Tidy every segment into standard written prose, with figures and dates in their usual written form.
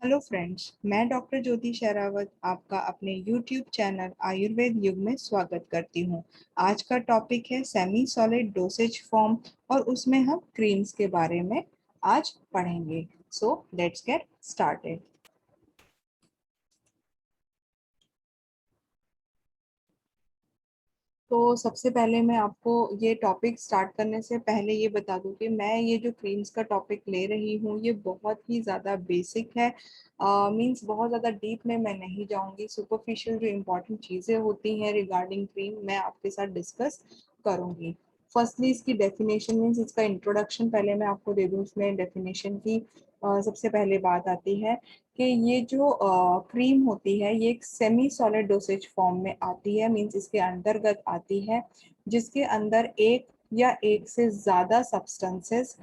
Hello friends, मैं doctor ज्योति शेरावत आपका अपने यूट्यूब चैनल आयुर्वेद युग में स्वागत करती हूँ। आज का टॉपिक है सेमी सॉलिड डोसेज फॉर्म और उसमें हम क्रीम्स के बारे में आज पढ़ेंगे। So let's get started. तो सबसे पहले मैं आपको ये टॉपिक स्टार्ट करने से पहले ये बता दूं कि मैं ये जो क्रीम्स का टॉपिक ले रही हूँ ये बहुत ही ज़्यादा बेसिक है। मींस बहुत ज़्यादा डीप में मैं नहीं जाऊंगी। सुपरफिशियल जो इम्पोर्टेंट चीज़ें होती हैं रिगार्डिंग क्रीम मैं आपके साथ डिस्कस करूंगी। फर्स्टली इसकी डेफिनेशन मीन्स इसका इंट्रोडक्शन पहले मैं आपको दे दूँ। उसमें डेफिनेशन की सबसे पहले बात आती है कि ये जो क्रीम होती है ये एक सेमी सॉलिड डोसेज फॉर्म में आती है। मींस इसके अंतर्गत आती है जिसके अंदर एक या एक से ज़्यादा सब्सटेंसेस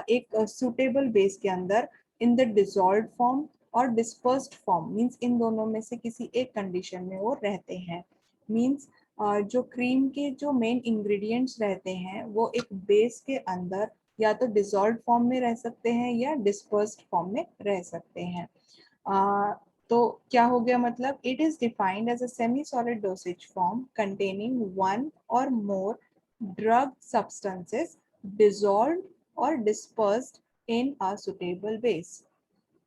एक सुटेबल बेस के अंदर इन द डिसॉल्व्ड फॉर्म और डिस्पर्स्ड फॉर्म मींस इन दोनों में से किसी एक कंडीशन में वो रहते हैं। मींस जो क्रीम के जो मेन इंग्रेडिएंट्स रहते हैं वो एक बेस के अंदर या तो डिसॉल्व्ड फॉर्म में रह सकते हैं या डिस्पर्स्ड फॉर्म में रह सकते हैं। uh, तो क्या हो गया, मतलब it is defined as a semi solid dosage form containing one or more drug substances dissolved or dispersed in a suitable base।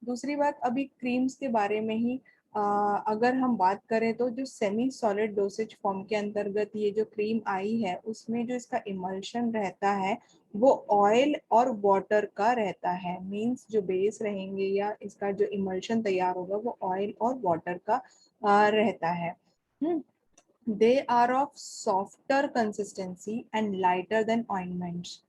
दूसरी बात, अभी क्रीम्स के बारे में ही अगर हम बात करें तो जो सेमी सॉलिड डोसेज फॉर्म के अंतर्गत ये जो क्रीम आई है उसमें जो इसका इमल्शन रहता है वो ऑयल और वाटर का रहता है। मींस जो बेस रहेंगे या इसका जो इमल्शन तैयार होगा वो ऑयल और वाटर का रहता है। They are of softer consistency and lighter than ointments.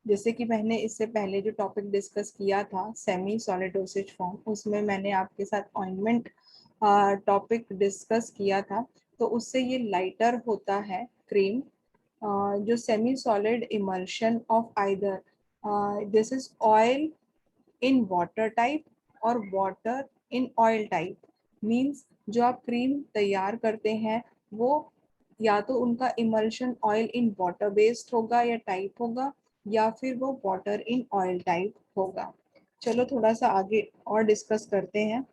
जैसे कि मैंने इससे पहले जो टॉपिक डिस्कस किया था सेमी सॉलिड डोसेज फॉर्म, उसमें मैंने आपके साथ ऑइंटमेंट टॉपिक डिस्कस किया था। तो उससे ये लाइटर होता है क्रीम। जो semi solid emulsion of either this is oil in water type और water in oil type. Means जो आप क्रीम तैयार करते हैं वो या तो उनका emulsion oil in water based होगा या टाइप होगा या फिर वो वाटर इन ऑयल टाइप होगा। चलो थोड़ा सा आगे और डिस्कस करते हैं।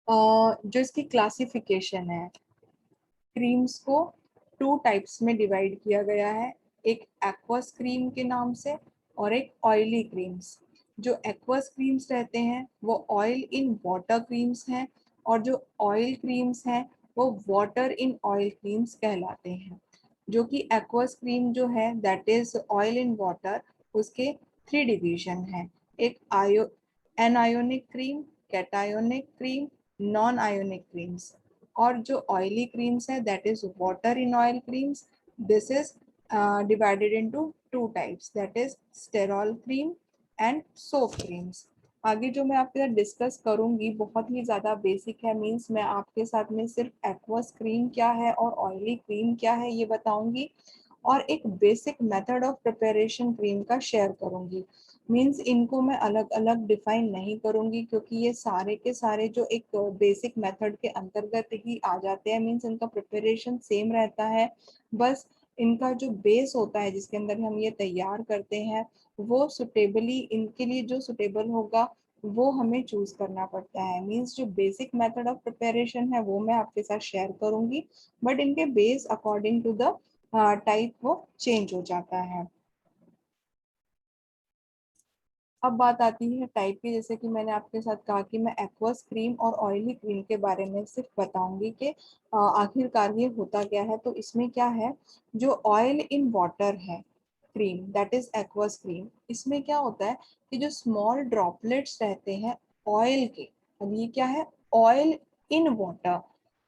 जो इसकी क्लासिफिकेशन है, क्रीम्स को टू टाइप्स में डिवाइड किया गया है। एक एक्वस क्रीम के नाम से और एक ऑयली क्रीम्स। जो एक्वस क्रीम्स रहते हैं वो ऑयल इन वाटर क्रीम्स हैं और जो ऑयल क्रीम्स हैं वो वाटर इन ऑयल क्रीम्स कहलाते हैं। जो कि एक्वस क्रीम जो है that is oil in water, उसके थ्री डिवीजन है। एक anionic cream, cationic cream, non ionic creams. और जो ऑयली क्रीम्स है that is water in oil creams. This is divided into two types, that is sterol cream and soap creams. आगे जो मैं आपके साथ डिस्कस करूंगी बहुत ही ज़्यादा बेसिक है। मींस मैं आपके साथ में सिर्फ एक्वस क्रीम क्या है और ऑयली क्रीम क्या है ये बताऊंगी और एक basic method of preparation cream का शेयर करूंगी। मींस इनको मैं अलग अलग डिफाइन नहीं करूंगी क्योंकि ये सारे के सारे जो एक बेसिक मेथड के अंतर्गत ही आ जाते हैं। मींस इनका प्रिपरेशन सेम रहता है, बस इनका जो बेस होता है जिसके अंदर हम ये तैयार करते हैं वो सुटेबली इनके लिए जो सुटेबल होगा वो हमें चूज करना पड़ता है। मींस जो बेसिक मेथड ऑफ प्रिपरेशन है वो मैं आपके साथ शेयर करूंगी, बट इनके base according to the type वो चेंज हो जाता है। अब बात आती है टाइप की। जैसे कि मैंने आपके साथ कहा कि मैं एक्वस क्रीम और ऑयली क्रीम के बारे में सिर्फ बताऊंगी कि आखिरकार ये होता क्या है। तो इसमें क्या है, जो ऑयल इन वाटर है cream that is aqueous cream, इसमें क्या होता है कि जो स्मॉल ड्रॉपलेट्स रहते हैं ऑयल के। अब ये क्या है, ऑयल इन वाटर।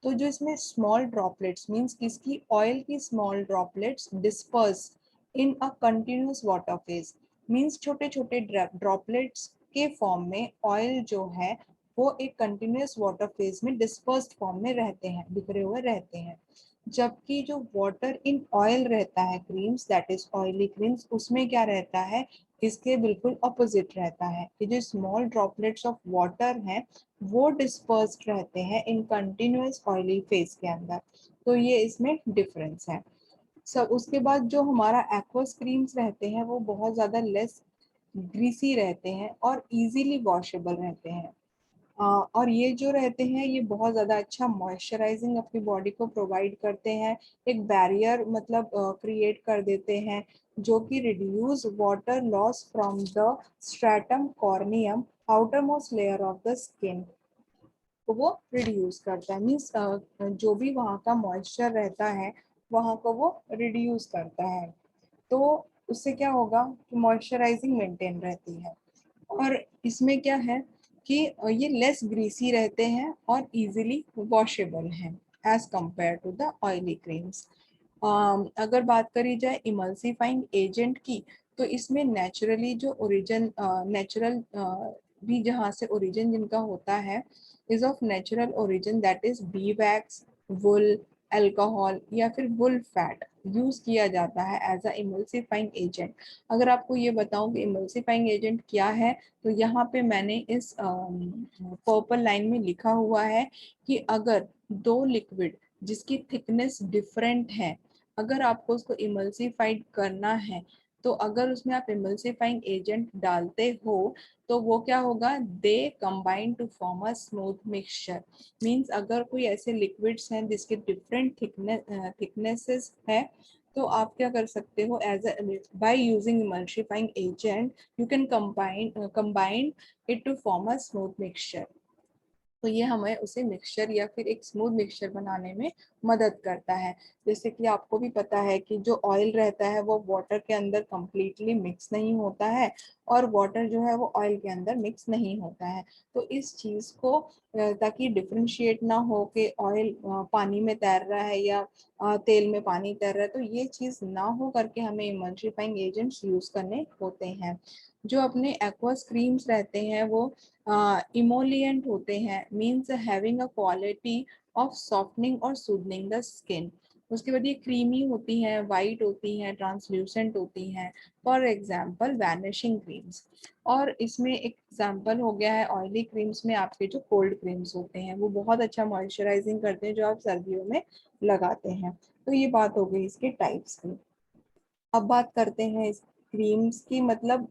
तो जो इसमें स्मॉल ड्रॉपलेट्स मीन्स किसकी, ऑयल की small droplets disperse in a continuous water phase. Means छोटे छोटे ड्रॉपलेट्स के फॉर्म में ऑयल जो है वो एक कंटिन्यूस वाटर फेज में डिस्पर्स्ड फॉर्म में रहते हैं, बिखरे हुए रहते हैं। जबकि जो वाटर इन ऑयल रहता है creams that is oily creams, उसमें क्या रहता है, इसके बिल्कुल ऑपोजिट रहता है कि जो स्मॉल ड्रॉपलेट्स ऑफ वाटर हैं वो डिस्पर्स्ड रहते हैं इन कंटिन्यूस ऑयली फेज के अंदर। तो ये इसमें डिफरेंस है सब। उसके बाद जो हमारा एक्वस क्रीम्स रहते हैं वो बहुत ज़्यादा लेस ग्रीसी रहते हैं और इजीली वॉशेबल रहते हैं। और ये जो रहते हैं ये बहुत ज़्यादा अच्छा मॉइस्चराइजिंग अपनी बॉडी को प्रोवाइड करते हैं, एक बैरियर मतलब क्रिएट कर देते हैं जो कि reduce water loss from the stratum corneum outer most layer of the skin, तो वो रिड्यूस करता है। मीन्स जो भी वहाँ का मॉइस्चर रहता है वहाँ को वो रिड्यूस करता है, तो उससे क्या होगा कि मॉइस्चराइजिंग मेंटेन रहती है। और इसमें क्या है कि ये लेस ग्रीसी रहते हैं और इजीली वॉशेबल हैं as compare to the oily creams. अगर बात करी जाए इमल्सिफाइंग एजेंट की, तो इसमें नेचुरली जो ओरिजिन नेचुरल भी जहाँ से ओरिजिन जिनका होता है is of natural origin, that is bee wax, wool, alcohol या फिर वुल फैट यूज किया जाता है एज अ इमल्सिफाइंग एजेंट। अगर आपको ये बताऊं कि इमल्सिफाइंग एजेंट क्या है, तो यहाँ पे मैंने इस पर्पल लाइन में लिखा हुआ है कि अगर दो लिक्विड जिसकी थिकनेस डिफरेंट है, अगर आपको उसको इमल्सिफाइड करना है, तो अगर उसमें आप इमल्सिफाइंग एजेंट डालते हो तो वो क्या होगा, they combine to form a smooth mixture. Means अगर कोई ऐसे लिक्विड्स हैं जिसके डिफरेंट थिकनेसेस है, तो आप क्या कर सकते हो, as by using emulsifying agent you can combine it to form a smooth mixture. तो ये हमें उसे मिक्सचर या फिर एक स्मूथ मिक्सचर बनाने में मदद करता है। जैसे कि आपको भी पता है कि जो ऑयल रहता है वो वाटर के अंदर कंप्लीटली मिक्स नहीं होता है और वाटर जो है वो ऑयल के अंदर मिक्स नहीं होता है। तो इस चीज़ को ताकि डिफ्रेंशिएट ना हो कि ऑयल पानी में तैर रहा है या तेल में पानी तैर रहा है, तो ये चीज़ ना हो करके हमें इमल्सिफाइंग एजेंट्स यूज़ करने होते हैं। जो अपने एक्वास क्रीम्स रहते हैं वो इमोलिएंट होते हैं, means having a quality of softening और सूदनिंग द स्किन। उसके बाद ये क्रीमी होती हैं, वाइट होती हैं, ट्रांसल्यूसेंट होती हैं, फॉर एग्जांपल वैनिशिंग क्रीम्स। और इसमें एक एग्जांपल हो गया है ऑयली क्रीम्स में आपके जो कोल्ड क्रीम्स होते हैं, वो बहुत अच्छा मॉइस्चराइजिंग करते हैं जो आप सर्दियों में लगाते हैं। तो ये बात हो गई इसके टाइप्स की। अब बात करते हैं इस क्रीम्स की, मतलब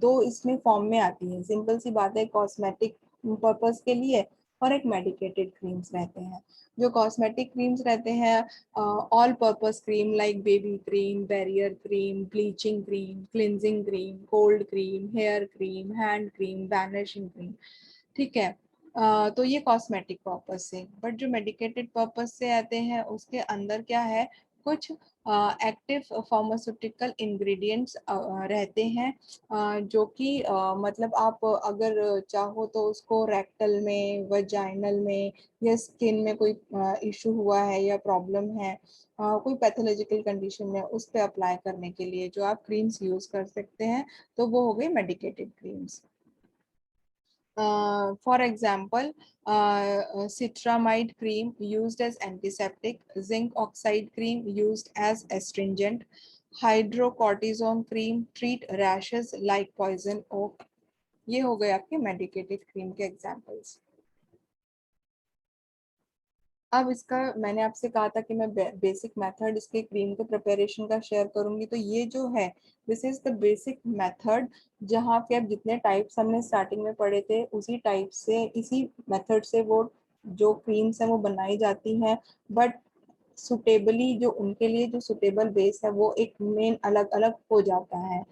दो इसमें फॉर्म में आती हैं। सिंपल सी बात है, कॉस्मेटिक पर्पस के लिए और एक मेडिकेटेड क्रीम्स रहते हैं। जो कॉस्मेटिक क्रीम्स रहते हैं, all purpose cream like baby cream, barrier cream, bleaching cream, cleansing cream, cold cream, hair cream, hand cream, vanishing cream, ठीक है। तो ये कॉस्मेटिक पर्पस से। बट जो मेडिकेटेड पर्पस से आते हैं उसके अंदर क्या है, कुछ एक्टिव फार्मास्यूटिकल इंग्रेडिएंट्स रहते हैं, जो कि मतलब आप अगर चाहो तो उसको रेक्टल में, वजाइनल में या स्किन में कोई इशू हुआ है या प्रॉब्लम है, कोई पैथोलॉजिकल कंडीशन में उस पर अप्लाई करने के लिए जो आप क्रीम्स यूज कर सकते हैं, तो वो हो गई medicated creams. For example, citramide cream used as antiseptic, zinc oxide cream used as astringent, hydrocortisone cream treat rashes like poison oak। ये हो गए आपके मेडिकेटेड क्रीम के एग्जांपल्स। अब इसका मैंने आपसे कहा था कि मैं बेसिक मेथड इसके क्रीम के प्रिपरेशन का शेयर करूंगी, तो ये जो है this is the basic method, जहाँ पे अब जितने टाइप्स हमने स्टार्टिंग में पढ़े थे उसी टाइप से, इसी मेथड से वो जो क्रीम्स हैं वो बनाई जाती हैं। बट सुटेबली जो उनके लिए जो सुटेबल बेस है वो एक मेन अलग अलग हो जाता है,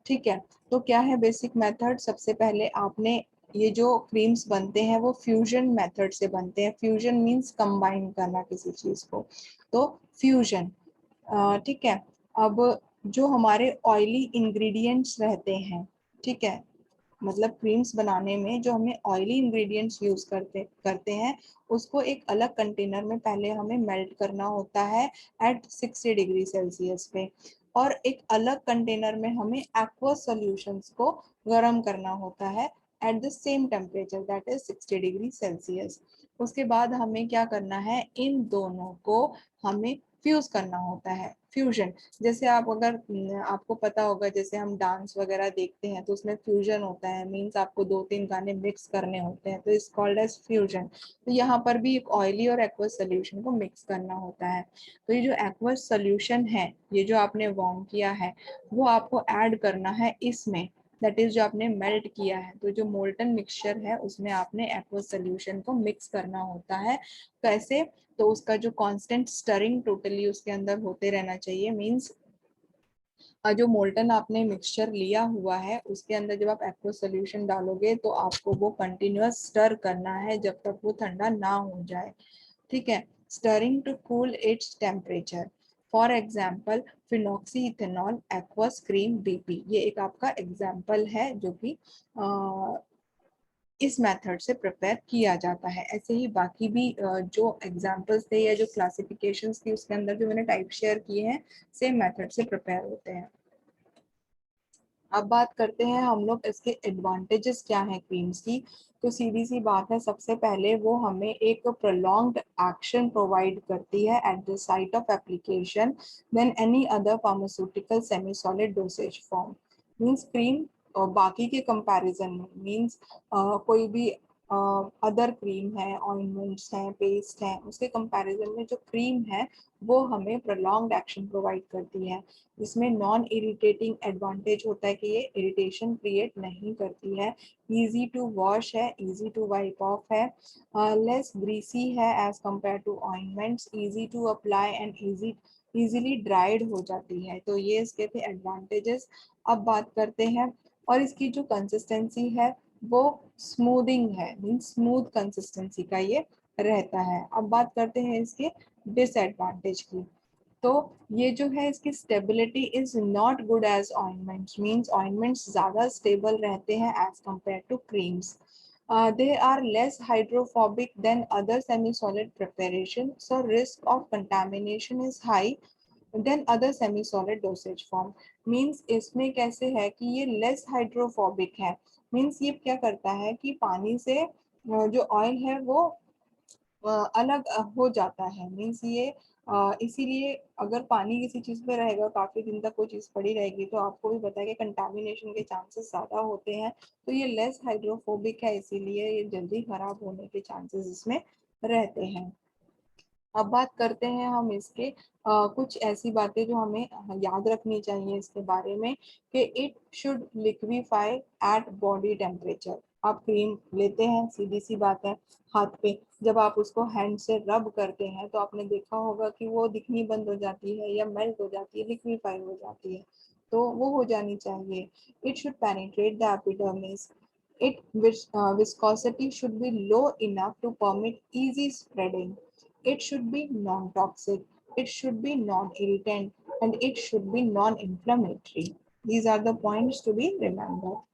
ठीक है। तो क्या है बेसिक मेथड, सबसे पहले आपने ये जो क्रीम्स बनते हैं वो फ्यूजन मेथड से बनते हैं। फ्यूजन मींस कंबाइन करना किसी चीज को, तो फ्यूजन, ठीक है। अब जो हमारे ऑयली इंग्रेडिएंट्स रहते हैं, ठीक है, मतलब क्रीम्स बनाने में जो हमें ऑयली इंग्रेडिएंट्स यूज करते करते हैं उसको एक अलग कंटेनर में पहले हमें मेल्ट करना होता है एट 60 डिग्री सेल्सियस पे, और एक अलग कंटेनर में हमें एक्वस सॉल्यूशंस को गर्म करना होता है at the same temperature, that is 60 degree Celsius. उसके बाद हमें क्या करना है, इन दोनों को हमें फ्यूज करना होता है, फ्यूजन। जैसे आप अगर आपको पता होगा, जैसे हम डांस वगैरह देखते हैं तो उसमें फ्यूजन होता है, मींस आपको दो तीन गाने मिक्स करने होते हैं, तो इस कॉल्ड एज फ्यूजन। तो यहाँ पर भी एक ऑयली और एक्वस सोल्यूशन को मिक्स करना होता है। तो ये जो एक्वस सोल्यूशन है, ये जो आपने वार्म किया है, वो आपको ऐड करना है इसमें, दैट इज जो आपने मेल्ट किया है। तो जो मोल्टन मिक्सचर है उसमें आपने एक्वस सोल्यूशन को मिक्स करना होता है। कैसे? तो उसका जो कांस्टेंट स्टरिंग टोटली उसके अंदर होते रहना चाहिए। मींस जो मोल्टन आपने मिक्सचर लिया हुआ है उसके अंदर जब आप एक्वस सोल्यूशन डालोगे तो आपको वो कंटिन्यूअस स्टर करना है जब तक वो ठंडा ना हो जाए। ठीक है। Stirring to cool its temperature. For example phenoxy ethanol aqueous cream DP, ये एक आपका एग्जाम्पल है जो कि इस मेथड से प्रिपेयर किया जाता है। ऐसे ही बाकी भी जो एग्जाम्पल्स थे या जो क्लासिफिकेशंस थी उसके अंदर जो मैंने टाइप शेयर किए हैं सेम मेथड से प्रिपेयर होते हैं। अब बात करते हैं हम लोग इसके एडवांटेजेस क्या हैं क्रीम्स की। तो सीधी सी बात है, सबसे पहले वो हमें एक प्रोलॉन्ग्ड एक्शन प्रोवाइड करती है at the site of application than any other pharmaceutical semi solid dosage form. Means cream बाकी के कंपैरिजन में, मींस कोई भी अदर क्रीम है, ऑइंटमेंट्स हैं, पेस्ट हैं, उसके कंपैरिजन में जो क्रीम है वो हमें प्रोलॉन्ग्ड एक्शन प्रोवाइड करती है। इसमें नॉन इरिटेटिंग एडवांटेज होता है कि ये इरिटेशन क्रिएट नहीं करती है, इजी टू वॉश है, इजी टू वाइप ऑफ है, लेस ग्रीसी है as compare to ointments, easy to apply and easily dried हो जाती है। तो ये इसके थे एडवांटेजेस। अब बात करते हैं, और इसकी जो कंसिस्टेंसी है वो स्मूदिंग है, मीन स्मूथ कंसिस्टेंसी का ये रहता है। अब बात करते हैं इसके डिसएडवांटेज की। तो ये जो है इसकी stability is not good as ointments, means ointments ज्यादा स्टेबल रहते हैं as compare to creams. They are less hydrophobic than other semi-solid preparation, so risk of contamination is high than other semi-solid dosage form. Means इसमें कैसे है कि ये less hydrophobic है, means ये क्या करता है कि पानी से जो ऑयल है वो अलग हो जाता है। मीन्स ये इसीलिए अगर पानी किसी चीज पे रहेगा काफी दिन तक कोई चीज पड़ी रहेगी तो आपको भी पता है कि कंटामिनेशन के चांसेस ज्यादा होते हैं। तो ये लेस हाइड्रोफोबिक है, इसीलिए ये जल्दी खराब होने के चांसेस इसमें रहते हैं। अब बात करते हैं हम इसके कुछ ऐसी बातें जो हमें याद रखनी चाहिए इसके बारे में, कि it should liquefy at body temperature. आप क्रीम लेते हैं, सीधी सी बात है, हाथ पे जब आप उसको हैंड से रब करते हैं तो आपने देखा होगा कि वो दिखनी बंद हो जाती है या मेल्ट हो जाती है, लिक्विफाई हो जाती है, तो वो हो जानी चाहिए। It should penetrate the epidermis. It viscosity should be low enough to permit easy spreading. It should be non-toxic, it should be non-irritant, and it should be non-inflammatory. These are the points to be remembered.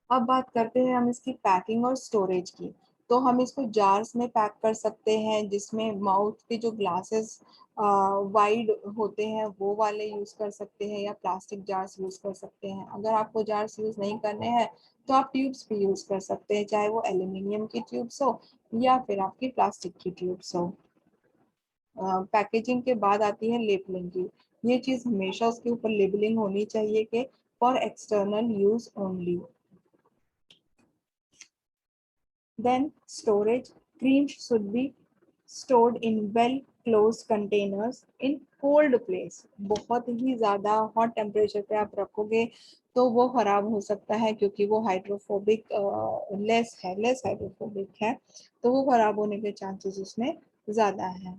अब बात करते हैं हम इसकी packing और storage की। तो हम इसको जार्स में पैक कर सकते हैं जिसमें माउथ के जो ग्लासेस वाइड होते हैं वो वाले यूज कर सकते हैं, या प्लास्टिक जार्स यूज कर सकते हैं। अगर आपको जार्स यूज नहीं करने हैं तो आप ट्यूब्स भी यूज कर सकते हैं, चाहे वो एल्यूमिनियम की ट्यूब्स हो या फिर आपकी प्लास्टिक की ट्यूब्स हो। पैकेजिंग के बाद आती है लेबलिंग की। ये चीज हमेशा उसके ऊपर लेबलिंग होनी चाहिए कि for external use only. Then storage. Creams should be stored in well closed containers in cold place. बहुत ही ज़्यादा हॉट टेम्परेचर पे आप रखोगे तो वो खराब हो सकता है, क्योंकि वो हाइड्रोफोबिक लेस हाइड्रोफोबिक है, तो वो खराब होने के चांसेस उसमें ज़्यादा हैं।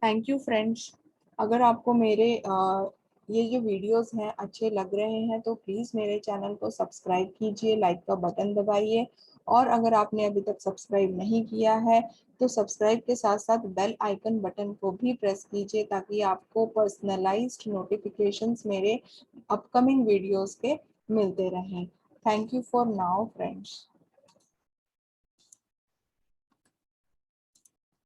Thank you friends. अगर आपको मेरे ये जो वीडियोस हैं अच्छे लग रहे हैं तो प्लीज़ मेरे चैनल को सब्सक्राइब कीजिए, लाइक का बटन दबाइए, और अगर आपने अभी तक सब्सक्राइब नहीं किया है तो सब्सक्राइब के साथ साथ बेल आइकन बटन को भी प्रेस कीजिए ताकि आपको पर्सनलाइज्ड नोटिफिकेशंस मेरे अपकमिंग वीडियोस के मिलते रहें। Thank you for now friends.